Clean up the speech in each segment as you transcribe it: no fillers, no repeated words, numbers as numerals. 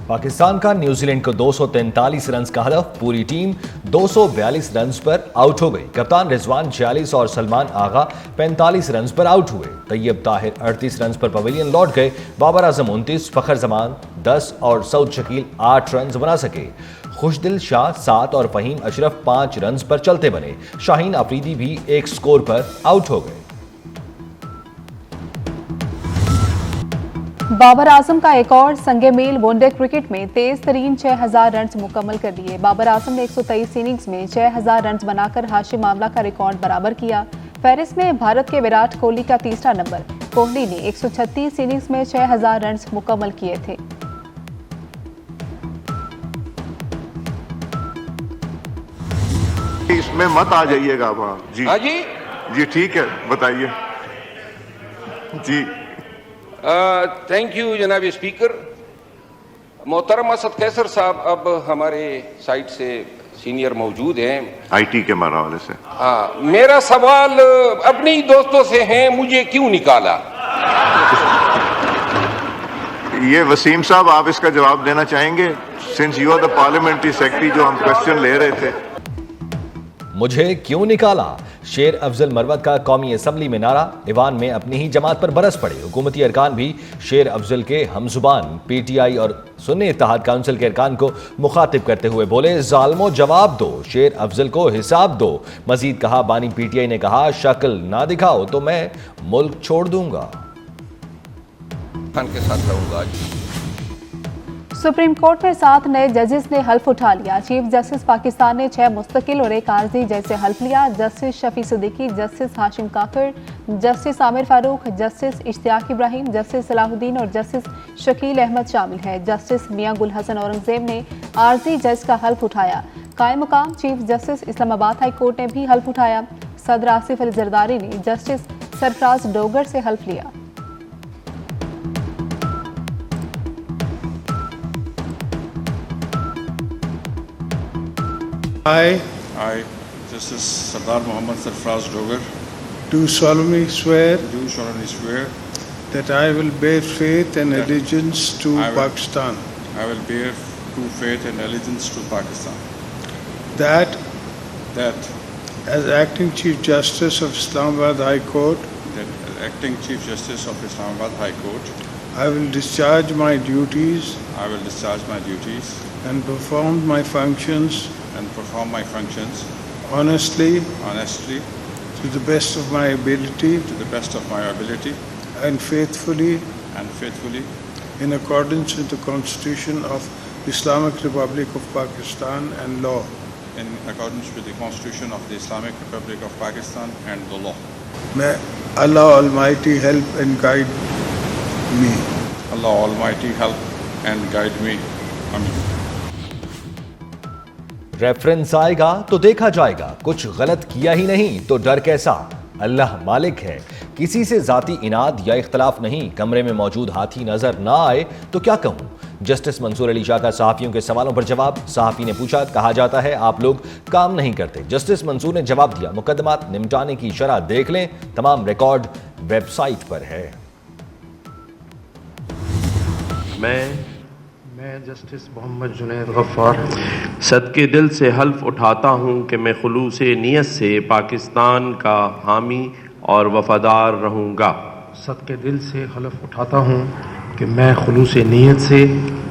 पाकिस्तान का न्यूजीलैंड को 243 रन का हदफ, पूरी टीम 242 रन पर आउट हो गई। कप्तान रिजवान 46 और सलमान आगा 45 रन पर आउट हुए। तैयब ताहिर 38 रन पर पवेलियन लौट गए। बाबर आजम 29, फखर जमान 10 और सऊद शकील 8 रन बना सके। खुशदिल शाह 7 और फहीम अशरफ 5 रन पर चलते बने। शाहीन अफरीदी भी एक स्कोर पर आउट हो गए। बाबर आजम का एक और संगे मील वनडे क्रिकेट में तेज तरीन 6000 रन मुकम्मल कर लिए। बाबर आजम ने 123 इनिंग्स में 6000 रन बनाकर हाशिम आमला का रिकॉर्ड बराबर किया। फहरिस्त में भारत के विराट कोहली का तीसरा नंबर। कोहली ने 136 इनिंग्स में 6000 रन मुकम्मल किए थे। इसमें मत आ जाइएगा वहाँ जी। हाँ जी जी ठीक है, बताइए जी। थैंक यू जनाब स्पीकर। मोहतरम असद कैसर साहब अब हमारे साइड से सीनियर मौजूद हैं आईटी के हवाले से। हाँ, मेरा सवाल अपने ही दोस्तों से है, मुझे क्यों निकाला? ये वसीम साहब, आप इसका जवाब देना चाहेंगे? Since you are the parliamentary secretary, जो हम क्वेश्चन ले रहे थे। मुझे क्यों निकाला? शेर अफजल मरवत का कौमी असम्बली में नारा। ईवान में अपनी ही जमात पर बरस पड़े। हुकूमती अरकान भी शेर अफजल के हमजुबान। पीटीआई और सुन्नी इत्तेहाद काउंसिल के अरकान को मुखातिब करते हुए बोले, जालमो जवाब दो, शेर अफजल को हिसाब दो। मजीद कहा, बानी पीटीआई ने कहा, शक्ल ना दिखाओ तो मैं मुल्क छोड़ दूंगा। के साथ रहूंगा। सुप्रीम कोर्ट में 7 नए जजेस ने हल्फ उठा लिया। चीफ जस्टिस पाकिस्तान ने 6 मुस्तकिल और 1 आर्जी जज से हल्फ लिया। Justice Shafi Siddiqui, justice Hashim Kakar, justice Amir Farooq, justice Ishtiaq Ibrahim, justice Salahuddin और जस्टिस शकील अहमद शामिल हैं। जस्टिस मियां गुल हसन औरंगजेब ने आर्जी जज का हल्फ उठाया। कायम मुकाम chief justice Islamabad high court ने भी हल्फ उठाया। सदर आसिफ अली जरदारी ने जस्टिस सरफराज डोगर से हल्फ लिया। I, Justice Sardar Mohammad Sarfraz Dogar, do solemnly swear that I will bear faith and allegiance to Pakistan, I will bear true faith and allegiance to Pakistan, that that as Acting Chief Justice of Islamabad High Court, as Acting Chief Justice of Islamabad High Court, I will discharge my duties and perform my functions honestly, to the best of my ability, and faithfully, in accordance with the Constitution of the Islamic Republic of Pakistan and law. in accordance with the Constitution of the Islamic Republic of Pakistan and the law. May Allah Almighty help and guide me. Allah Almighty help and guide me. Amin. Reference आएगा तो देखा जाएगा, कुछ गलत किया ही नहीं तो डर कैसा। अल्लाह मालिक है, किसी से जाती इनाद या इख्तलाफ नहीं। कमरे में मौजूद हाथी नजर ना आए तो क्या कहूं। जस्टिस मंसूर अली शाह का सहाफियों के सवालों पर जवाब। सहाफी ने पूछा, कहा जाता है आप लोग काम नहीं करते। जस्टिस मंसूर ने जवाब दिया, मुकदमात निपटाने की शरह देख लें, तमाम रिकॉर्ड वेबसाइट पर है। मैं जस्टिस मोहम्मद जुनैद गफ्फार सदके दिल से हल्फ उठाता हूँ कि मैं खुलूसे नीयत से पाकिस्तान का हामी और वफादार रहूँगा। सदके दिल से हल्फ उठाता हूँ कि मैं खुलूसे नीयत से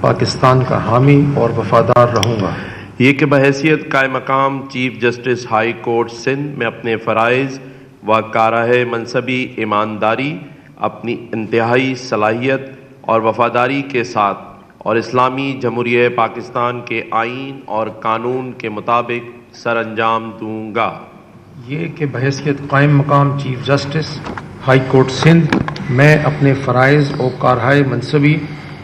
पाकिस्तान का हामी और वफादार रहूँगा। ये कि बहैसियत कायम मकाम chief justice high court Sindh में अपने फ़राइज़ व कारह मनसबी ईमानदारी, अपनी इंतहाई सलाहियत और वफादारी के साथ और इस्लामी जमहूरियत पाकिस्तान के आईन और कानून के मुताबिक सर अंजाम दूंगा। ये कि बहैसियत कायम मकाम chief justice high court Sindh मैं अपने फ़राइज़ और कारहाय मनसबी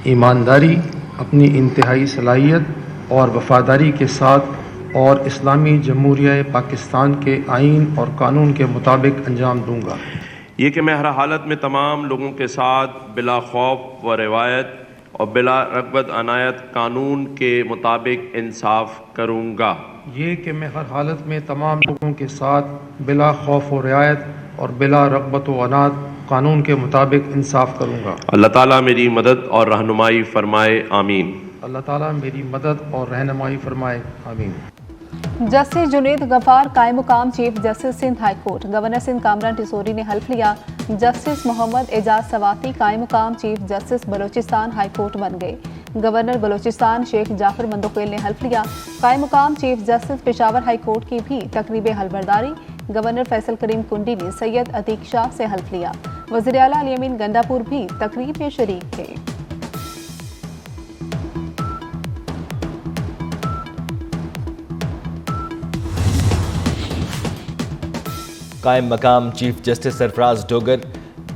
ईमानदारी, अपनी इंतहाई सलाहियत और वफादारी के साथ और इस्लामी जमहूरियत पाकिस्तान के आईन और कानून के मुताबिक अंजाम दूंगा। ये कि मैं हर हालत में तमाम लोगों के साथ बिला खौफ व रिवायत और बिला रग़बत अनायत कानून के मुताबिक इंसाफ करूँगा। ये कि मैं हर हालत में तमाम लोगों के साथ बिला खौफ और रियायत और बिला रग़बत व अनायत कानून के मुताबिक इंसाफ करूँगा। अल्लाह ताला मेरी मदद और रहनुमाई फरमाए, आमीन। अल्लाह ताला मेरी मदद और रहनुमाई फरमाए, आमीन। जस्टिस जुनेद गफ्फार कायम मुकाम chief justice Sindh high court. Governor Sindh Kamran Tessori ने हल्फ लिया। जस्टिस मोहम्मद एजाज सवाती कायम मुकाम chief justice Balochistan high court बन गए। गवर्नर बलोचिस्तान शेख जाफर मंदोकेल ने हल्फ लिया। कायम मुकाम chief justice Peshawar high court की भी तकरीब हलबरदारी। गवर्नर फैसल करीम कुंडी ने सैयद अतीक शाह से हल्फ लिया। वज़ीर आला अली अमीन गंडापुर भी तकरीब में शरीक थे। कायम मकाम चीफ जस्टिस सरफराज डोगर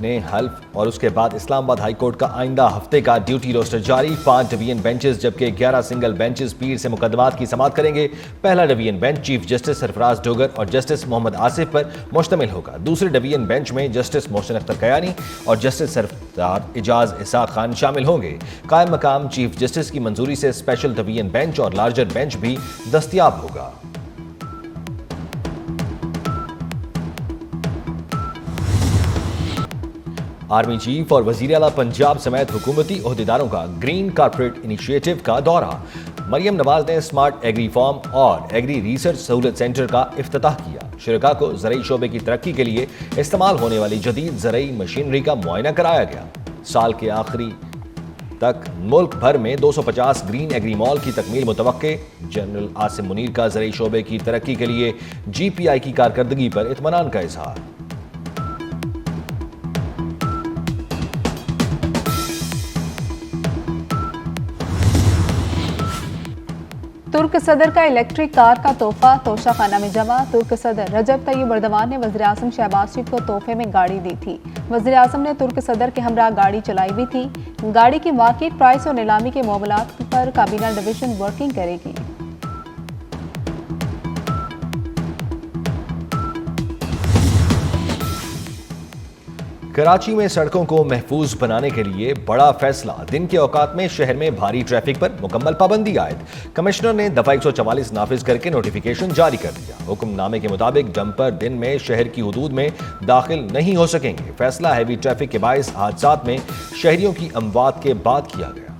ने हल्फ और उसके बाद इस्लामाबाद हाई कोर्ट का आइंदा हफ्ते का ड्यूटी रोस्टर जारी। 5 डिवीजन बेंचेस जबकि 11 सिंगल बेंचेस पीर से मुकदमात की समाअत करेंगे। पहला division bench chief justice Sarfaraz Dogar और जस्टिस मोहम्मद आसिफ पर मुश्तमिल होगा। दूसरे डिवीजन बेंच में जस्टिस मोहसिन अख्तर कयानी और जस्टिस सरफराज इजाज इसाक खान शामिल होंगे। कायम मकाम चीफ जस्टिस की मंजूरी से स्पेशल डिवीजन बेंच और लार्जर बेंच भी दस्तयाब होगा। आर्मी चीफ और वजीर आला पंजाब समेत हुकूमती ओहदेदारों का ग्रीन कारपोरेट इनिशिएटिव का दौरा। मरियम नवाज ने स्मार्ट एग्री फार्म और एग्री रिसर्च सहूलत सेंटर का इफ्तिताह किया। शुरका को ज़रई शोबे की तरक्की के लिए इस्तेमाल होने वाली जदीद ज़रई मशीनरी का मुआयना कराया गया। साल के आखिरी तक मुल्क भर में 250 ग्रीन एग्री मॉल की तकमील मुतवक्के। जनरल आसिम मुनीर का ज़रई शोबे की तरक्की के लिए GPI की कारकर्दगी पर इत्मीनान का इजहार। तुर्क सदर का इलेक्ट्रिक कार का तोहफा तोशाखाना में जमा। तुर्क सदर रजब तैयब एर्दोगान ने वज़ीर आज़म शहबाज शरीफ को तोहफे में गाड़ी दी थी। वज़ीर आज़म ने तुर्क सदर के हमरा गाड़ी चलाई भी थी। गाड़ी की मार्केट प्राइस और नीलामी के मामलात पर काबीना डिवीजन वर्किंग करेगी। कराची में सड़कों को महफूज बनाने के लिए बड़ा फैसला। दिन के औकात में शहर में भारी ट्रैफिक पर मुकम्मल पाबंदी आयद। कमिश्नर ने दफा 144 नाफिज करके नोटिफिकेशन जारी कर दिया। हुक्मनामे के मुताबिक डंपर दिन में शहर की हदूद में दाखिल नहीं हो सकेंगे। फैसला हैवी ट्रैफिक के बायस हादसात में शहरियों की अमवात के बाद किया गया।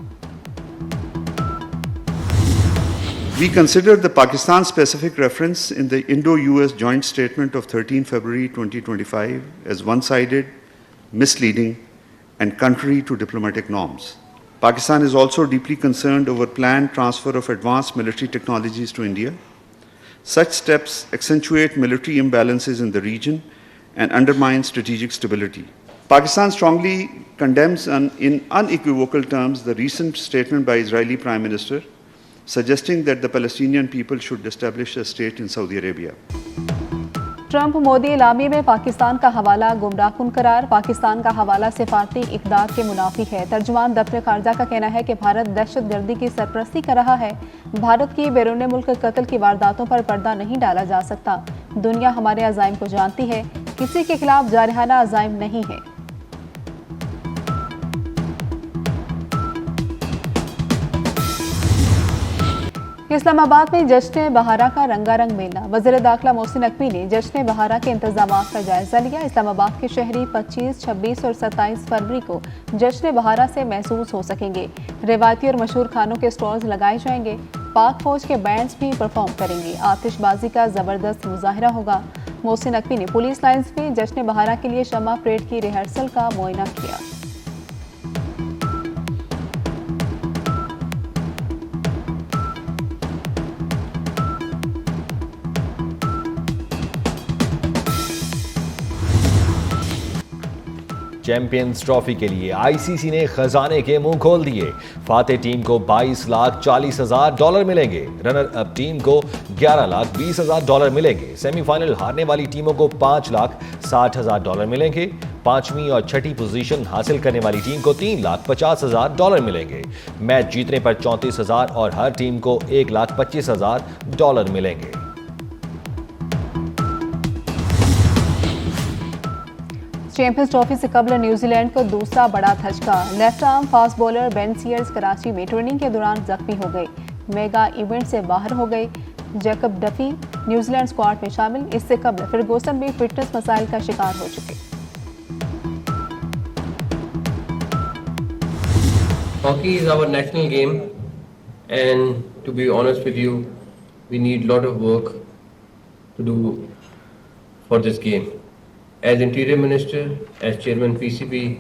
We considered the Pakistan-specific reference in the Indo-US joint statement of 13 February 2025 as one-sided, misleading and contrary to diplomatic norms. Pakistan is also deeply concerned over planned transfer of advanced military technologies to India. Such steps accentuate military imbalances in the region and undermine strategic stability. Pakistan strongly condemns in unequivocal terms the recent statement by Israeli Prime Minister suggesting that the Palestinian people should establish a state in Saudi Arabia. Trump Modi इलामी में पाकिस्तान का हवाला गुमराहकुन करार। पाकिस्तान का हवाला सिफारती इक़दार के मुनाफी है। तर्जुमान दफ्तर खारजा का कहना है कि भारत दहशतगर्दी की सरपरस्ती कर रहा है। भारत की बैरून मुल्क कत्ल की वारदातों पर पर्दा नहीं डाला जा सकता। दुनिया हमारे अज़ाइम को जानती है। किसी के खिलाफ जारहाना अज़ाइम नहीं है। इस्लामाबाद में जश्न बहारा का रंगारंग मेला। वज़ीर दाखिला मोहसिन नकवी ने जश्न बहारा के इंतजामात का जायजा लिया। इस्लामाबाद के शहरी 25, 26 और 27 फरवरी को जश्न बहारा से महसूस हो सकेंगे। रिवायती और मशहूर खानों के स्टॉल्स लगाए जाएंगे। पाक फौज के बैंड्स भी परफॉर्म करेंगे। आतिशबाजी का जबरदस्त मुजाहिरा होगा। मोहसिन नकवी ने पुलिस लाइन्स में जश्न बहारा के लिए शमा परेड की रिहर्सल का मुआयना किया। चैंपियंस ट्रॉफी के लिए आईसीसी ने खजाने के मुंह खोल दिए। फातेह टीम को $22,40,000 मिलेंगे। रनर अप टीम को $11,20,000 मिलेंगे। सेमीफाइनल हारने वाली टीमों को $5,60,000 मिलेंगे। पांचवी और छठी पोजीशन हासिल करने वाली टीम को $3,50,000 मिलेंगे। मैच जीतने पर 34,000 और हर टीम को $1,25,000 मिलेंगे। चैंपियंस ट्रॉफी से कबल न्यूजीलैंड को दूसरा बड़ा धचका। Left arm fast bowler Ben Sears Karachi में ट्रेनिंग के दौरान जख्मी हो गए। मेगा इवेंट से बाहर हो गए। जैकब डफी न्यूजीलैंड स्क्वाड में शामिल। इससे कबल फर्गूसन भी फिटनेस मसाइल का शिकार हो चुके। Hockey is our national game And to be honest with you, we need a lot of work to do for this game. As Interior Minister, as Chairman PCB,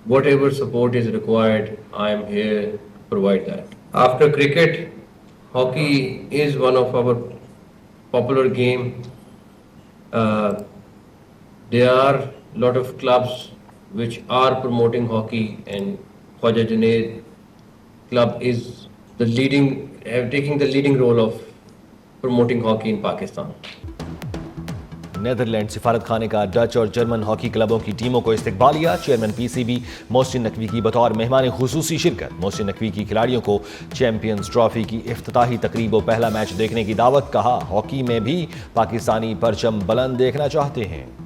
whatever support is required, I am here to provide that. After cricket, hockey is one of our popular game. There are a lot of clubs which are promoting hockey, and Khwaja Junaid club is taking the leading role of promoting hockey in Pakistan. Netherland सिफारत खाने का Dutch और German hockey क्लबों की टीमों को इस्तकबालिया। Chairman PCB Mohsin Naqvi की बतौर मेहमान खुसूसी शिरकत। मोहसिन नकवी की खिलाड़ियों को चैंपियंस ट्रॉफी की इफ्तिताही तकरीब और पहला मैच देखने की दावत। कहा, हॉकी में भी पाकिस्तानी परचम बुलंद देखना चाहते हैं।